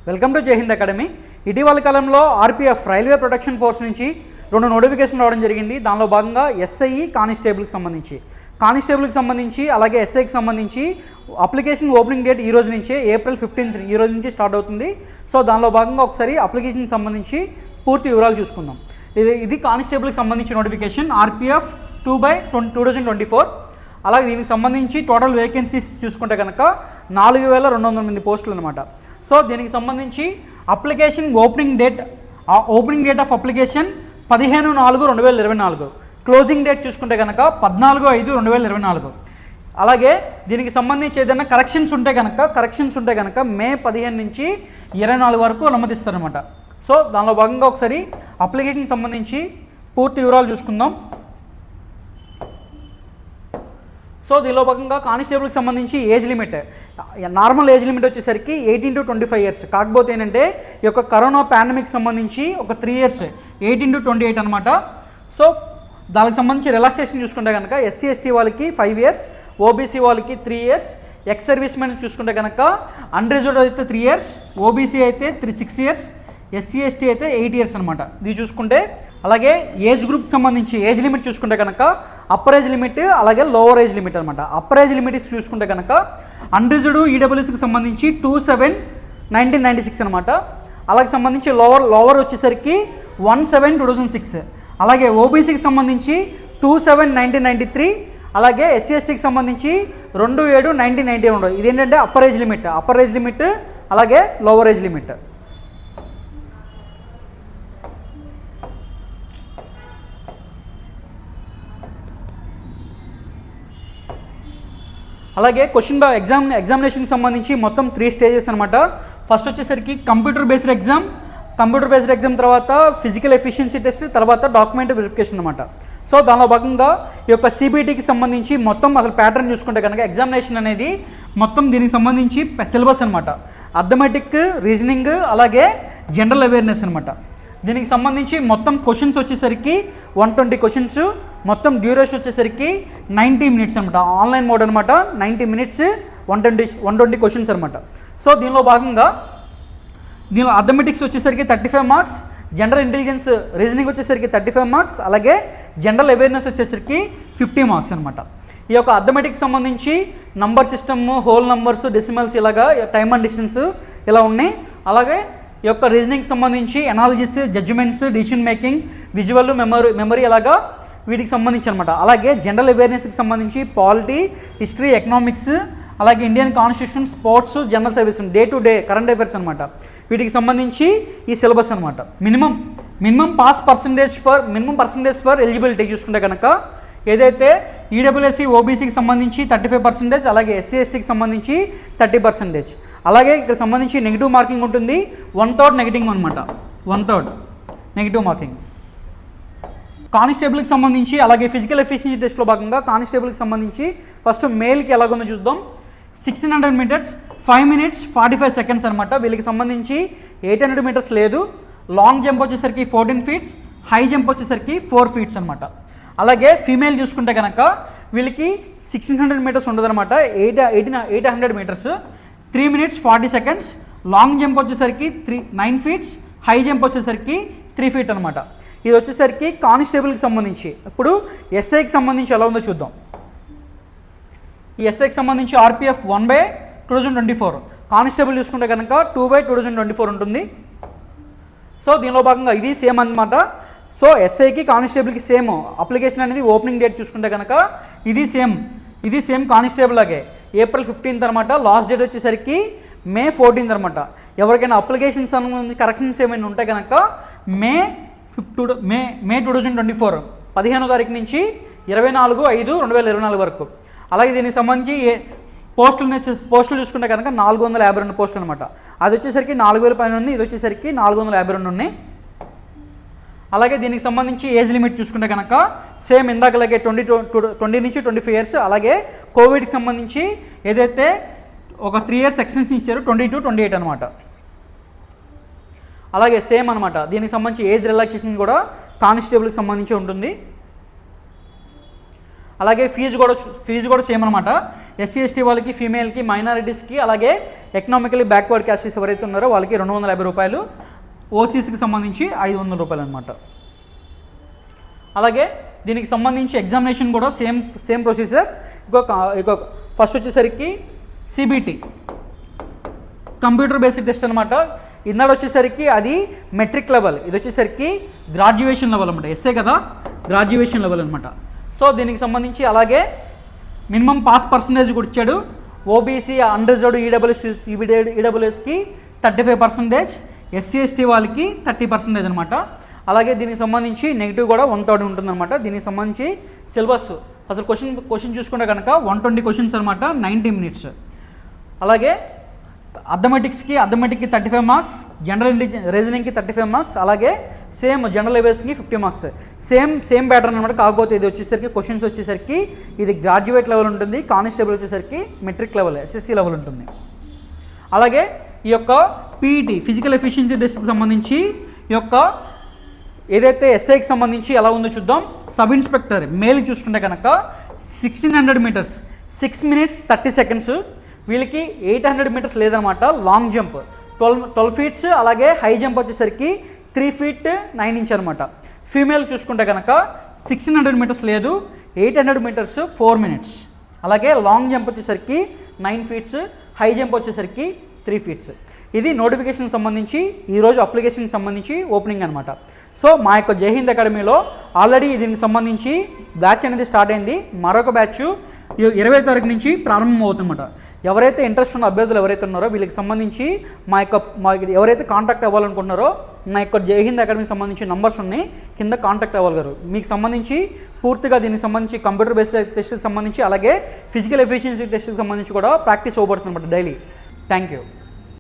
Welcome to జై Hind academy. ఇటీవల కాలంలో ఆర్పీఎఫ్ రైల్వే ప్రొటెక్షన్ ఫోర్స్ నుంచి 2 నోటిఫికేషన్ రావడం జరిగింది. దానిలో భాగంగా ఎస్ఐ కానిస్టేబుల్కి సంబంధించి అలాగే ఎస్ఐకి సంబంధించి అప్లికేషన్ ఓపెనింగ్ డేట్ ఈ రోజు నుంచే ఏప్రిల్ 15 ఈ రోజు నుంచి స్టార్ట్ అవుతుంది. సో దానిలో భాగంగా ఒకసారి అప్లికేషన్ సంబంధించి పూర్తి వివరాలు చూసుకుందాం. ఇది కానిస్టేబుల్కి సంబంధించి నోటిఫికేషన్ ఆర్పీఎఫ్ 2/2024. అలాగే దీనికి సంబంధించి టోటల్ వేకెన్సీస్ చూసుకుంటే కనుక 4208 పోస్టులు అనమాట. సో దీనికి సంబంధించి application opening date of application 15/4/2024. Closing date చూసుకుంటే కనుక 14/5/2024. అలాగే దీనికి సంబంధించి ఏదైనా కరెక్షన్స్ ఉంటే కనుక మే 15 నుంచి 24 వరకు అనుమతిస్తారనమాట. సో దానిలో భాగంగా ఒకసారి అప్లికేషన్ సంబంధించి పూర్తి వివరాలు చూసుకుందాం. సో దీనిలో భాగంగా కానిస్టేబుల్కి సంబంధించి నార్మల్ ఏజ్ లిమిట్ వచ్చేసరికి 18 to 25 years. కాకపోతే ఏంటంటే ఈ యొక్క కరోనా పాండమిక్ సంబంధించి ఒక 3 years 18 to 28 అనమాట. సో దానికి సంబంధించి రిలాక్సేషన్ చూసుకుంటే కనుక ఎస్సీ ఎస్టీ వాళ్ళకి 5 years, ఓబీసీ వాళ్ళకి 3 years, ఎక్స్ సర్వీస్ మెన్ చూసుకుంటే కనుక అన్రిజర్వ్డ్ అయితే 3 years, ఓబీసీ అయితే 6 years, ఎస్సీ ఎస్టీ అయితే 8 years అనమాట. ఇది చూసుకుంటే అలాగే ఏజ్ గ్రూప్కి సంబంధించి ఏజ్ లిమిట్ చూసుకుంటే కనుక అప్పర్ ఏజ్ లిమిట్ అలాగే లోవర్ ఏజ్ లిమిట్ అనమాట. అప్పర్ ఏజ్ లిమిట్ చూసుకుంటే కనుక అన్రిజర్వ్డ్ ఈడబ్ల్యూఎస్కి సంబంధించి 27/1996 అనమాట. అలాగే సంబంధించి లోవర్ వచ్చేసరికి 17/2006. అలాగే ఓబీసీకి సంబంధించి 27/1993. అలాగే ఎస్సీ ఎస్టీకి సంబంధించి 27/1990 ఇదేంటంటే అప్పర్ ఏజ్ లిమిట్ అలాగే లోవర్ ఏజ్ లిమిట్. అలాగే ఎగ్జామినేషన్కి సంబంధించి మొత్తం 3 stages అనమాట. ఫస్ట్ వచ్చేసరికి కంప్యూటర్ బేస్డ్ ఎగ్జామ్ తర్వాత ఫిజికల్ ఎఫిషియన్సీ టెస్ట్, తర్వాత డాక్యుమెంట్ వెరిఫికేషన్ అనమాట. సో దానిలో భాగంగా ఈ యొక్క సిబిటికి సంబంధించి మొత్తం అసలు ప్యాటర్న్ చూసుకుంటే కనుక ఎగ్జామినేషన్ అనేది మొత్తం దీనికి సంబంధించి సిలబస్ అనమాట. అథమెటిక్, రీజనింగ్ అలాగే జనరల్ అవేర్నెస్ అనమాట. దీనికి సంబంధించి మొత్తం క్వశ్చన్స్ వచ్చేసరికి 120 క్వశ్చన్స్, మొత్తం డ్యూరేషన్ వచ్చేసరికి 90 minutes అనమాట. ఆన్లైన్ మోడ్ అనమాట. 90 minutes 120 క్వశ్చన్స్ అనమాట. సో దీనిలో భాగంగా అథమెటిక్స్ వచ్చేసరికి 35 marks, జనరల్ ఇంటెలిజెన్స్ రీజనింగ్ వచ్చేసరికి 35 marks, అలాగే జనరల్ అవేర్నెస్ వచ్చేసరికి 50 marks అనమాట. ఈ యొక్క అథమెటిక్స్ సంబంధించి number system, whole numbers, decimals ఇలాగా టైమ్ అండ్ డిస్టెన్స్ ఇలా ఉన్నాయి. అలాగే ఈ యొక్క రీజనింగ్ సంబంధించి analysis, judgements, decision making, visual, memory అలాగా వీటికి సంబంధించి అనమాట. అలాగే జనరల్ అవేర్నెస్కి సంబంధించి పాలిటీ, హిస్టరీ, ఎకనామిక్స్, అలాగే Indian constitution, sports, general service, day to day current affairs అనమాట. వీటికి సంబంధించి ఈ సిలబస్ అనమాట. మినిమం పర్సంటేజ్ ఫర్ ఎలిజిబిలిటీ చూసుకుంటే కనుక ఏదైతే ఈడబ్ల్యూఎస్సీ ఓబీసీకి సంబంధించి 35%, అలాగే ఎస్సీ ఎస్టీకి సంబంధించి 30%. అలాగే ఇక్కడ సంబంధించి నెగిటివ్ మార్కింగ్ ఉంటుంది. 1/3 నెగిటివ్ అనమాట. 1/3 నెగిటివ్ మార్కింగ్. కానిస్టేబుల్కి సంబంధించి అలాగే ఫిజికల్ ఎఫిషియన్సీ టెస్ట్లో భాగంగా కానిస్టేబుల్కి సంబంధించి ఫస్ట్ మేల్కి ఎలాగుందో చూద్దాం. 1600 meters 5 minutes 45 seconds అనమాట. వీళ్ళకి సంబంధించి 800 meters లేదు. లాంగ్ జంప్ వచ్చేసరికి 14 feet, హై జంప్ వచ్చేసరికి 4 feet అనమాట. అలాగే ఫీమేల్ చూసుకుంటే కనుక వీళ్ళకి 1600 meters ఉండదన్నమాట. 800 meters 3 minutes 40 seconds. Long jump వచ్చేసరికి 9 feet, హై జంప్ వచ్చేసరికి 3 feet అనమాట. ఇది వచ్చేసరికి కానిస్టేబుల్కి సంబంధించి. ఇప్పుడు ఎస్ఐకి సంబంధించి ఎలా ఉందో చూద్దాం. ఈ ఎస్ఐకి సంబంధించి ఆర్పీఎఫ్ 1/2024, కానిస్టేబుల్ చూసుకుంటే కనుక 2/2024 ఉంటుంది. సో దీనిలో భాగంగా ఇది సేమ్ అన్నమాట. సో ఎస్ఐకి కానిస్టేబుల్కి సేమ్ అప్లికేషన్ అనేది ఓపెనింగ్ డేట్ చూసుకుంటే కనుక ఇది సేమ్ కానిస్టేబుల్ లాగే ఏప్రిల్ 15 అనమాట. లాస్ట్ డేట్ వచ్చేసరికి మే 14 అనమాట. ఎవరికైనా అప్లికేషన్స్ కరెక్షన్స్ ఏమైనా ఉంటే కనుక మే 2024 15వ తారీఖు నుంచి 24/5/2024 వరకు. అలాగే దీనికి సంబంధించి పోస్టులు చూసుకుంటే కనుక 452 పోస్టులు అనమాట. అది వచ్చేసరికి 4000 పైన ఉంది. ఇది వచ్చేసరికి 452 ఉన్నాయి. అలాగే దీనికి సంబంధించి ఏజ్ లిమిట్ చూసుకుంటే కనుక సేమ్ ఇందాకలాగే 20 నుంచి 25 years. అలాగే కోవిడ్కి సంబంధించి ఏదైతే ఒక 3 years ఎక్స్టెన్షన్ ఇచ్చారో 20 to 28 అనమాట. అలాగే సేమ్ అనమాట. దీనికి సంబంధించి ఏజ్ రిలాక్సేషన్ కూడా కానిస్టేబుల్కి సంబంధించి ఉంటుంది. అలాగే ఫీజు కూడా సేమ్ అనమాట. ఎస్సీ ఎస్టీ వాళ్ళకి, ఫీమేల్కి, మైనారిటీస్కి, అలాగే ఎకనామికలీ బ్యాక్వర్డ్ క్యాస్టెస్ ఎవరైతే ఉన్నారో వాళ్ళకి 250 రూపాయలు, ఓసీసీకి సంబంధించి 500 రూపాయలు అనమాట. అలాగే దీనికి సంబంధించి ఎగ్జామినేషన్ కూడా సేమ్ ప్రొసీజర్. ఇంకొక ఫస్ట్ వచ్చేసరికి సిబిటి, కంప్యూటర్ బేసిక్ టెస్ట్ అనమాట. ఇందాడు వచ్చేసరికి అది మెట్రిక్ లెవెల్, ఇది వచ్చేసరికి గ్రాడ్యుయేషన్ లెవెల్ అనమాట. ఎస్ఏ కదా, గ్రాడ్యుయేషన్ లెవెల్ అనమాట. సో దీనికి సంబంధించి అలాగే మినిమం పాస్ పర్సంటేజ్ కూడా ఇచ్చాడు. ఓబీసీ, అన్రిజర్వ్డ్, ఈడబ్ల్యూఎస్కి 35%, ఎస్సీ ఎస్టీ వాళ్ళకి 30% అనమాట. అలాగే దీనికి సంబంధించి నెగిటివ్ కూడా 1/3 ఉంటుందన్నమాట. దీనికి సంబంధించి సిలబస్ అసలు క్వశ్చన్ చూసుకుంటే కనుక 120 క్వశ్చన్స్ అనమాట, 90 మినిట్స్. అలాగే అథమెటిక్కి 35 మార్క్స్, జనరల్ రీజనింగ్కి 35 మార్క్స్, అలాగే సేమ్ జనరల్ అవేర్స్కి 50 మార్క్స్. సేమ్ ప్యాటర్న్ అనమాట. కాకపోతే ఇది వచ్చేసరికి క్వశ్చన్స్ వచ్చేసరికి ఇది గ్రాడ్యుయేట్ లెవెల్ ఉంటుంది, కానిస్టేబుల్ వచ్చేసరికి మెట్రిక్ లెవెల్, ఎస్ఎస్సి లెవెల్ ఉంటుంది. అలాగే ఈ యొక్క పీఈటీ, ఫిజికల్ ఎఫిషియన్సీ టెస్ట్కి సంబంధించి ఈ యొక్క ఏదైతే ఎస్ఐకి సంబంధించి ఎలా ఉందో చూద్దాం. సబ్ ఇన్స్పెక్టర్ మేల్ చూసుకుంటే కనుక 1600 మీటర్స్ 6 minutes 30 seconds. వీళ్ళకి 800 మీటర్స్ లేదనమాట. లాంగ్ జంప్ 12 feet, అలాగే హై జంప్ వచ్చేసరికి 3 feet 9 inches అనమాట. ఫీమేల్ చూసుకుంటే కనుక 1600 మీటర్స్ లేదు, 800 మీటర్స్ 4 minutes. అలాగే లాంగ్ జంప్ వచ్చేసరికి 9 feet, హై జంప్ వచ్చేసరికి 3 feet. ఇది నోటిఫికేషన్కి సంబంధించి ఈరోజు అప్లికేషన్కి సంబంధించి ఓపెనింగ్ అనమాట. సో మా యొక్క జై హింద్ అకాడమీలో ఆల్రెడీ దీనికి సంబంధించి బ్యాచ్ అనేది స్టార్ట్ అయింది. మరొక బ్యాచ్ 20వ తారీఖు నుంచి ప్రారంభం అవుతుందన్నమాట. ఎవరైతే ఇంట్రెస్ట్ ఉన్న అభ్యర్థులు ఎవరైతే ఉన్నారో వీళ్ళకి సంబంధించి మా ఎవరైతే కాంటాక్ట్ అవ్వాలనుకుంటున్నారో మా యొక్క జై హింద్ అకాడమీకి సంబంధించి నంబర్స్ ఉన్నాయి, కింద కాంటాక్ట్ అవ్వగలరు. మీకు సంబంధించి పూర్తిగా దీనికి సంబంధించి కంప్యూటర్ బేస్డ్ టెస్ట్కి సంబంధించి అలాగే ఫిజికల్ ఎఫిషియన్సీ టెస్ట్కి సంబంధించి కూడా ప్రాక్టీస్ అవ్వబడుతుంది అన్నమాట డైలీ. Thank you.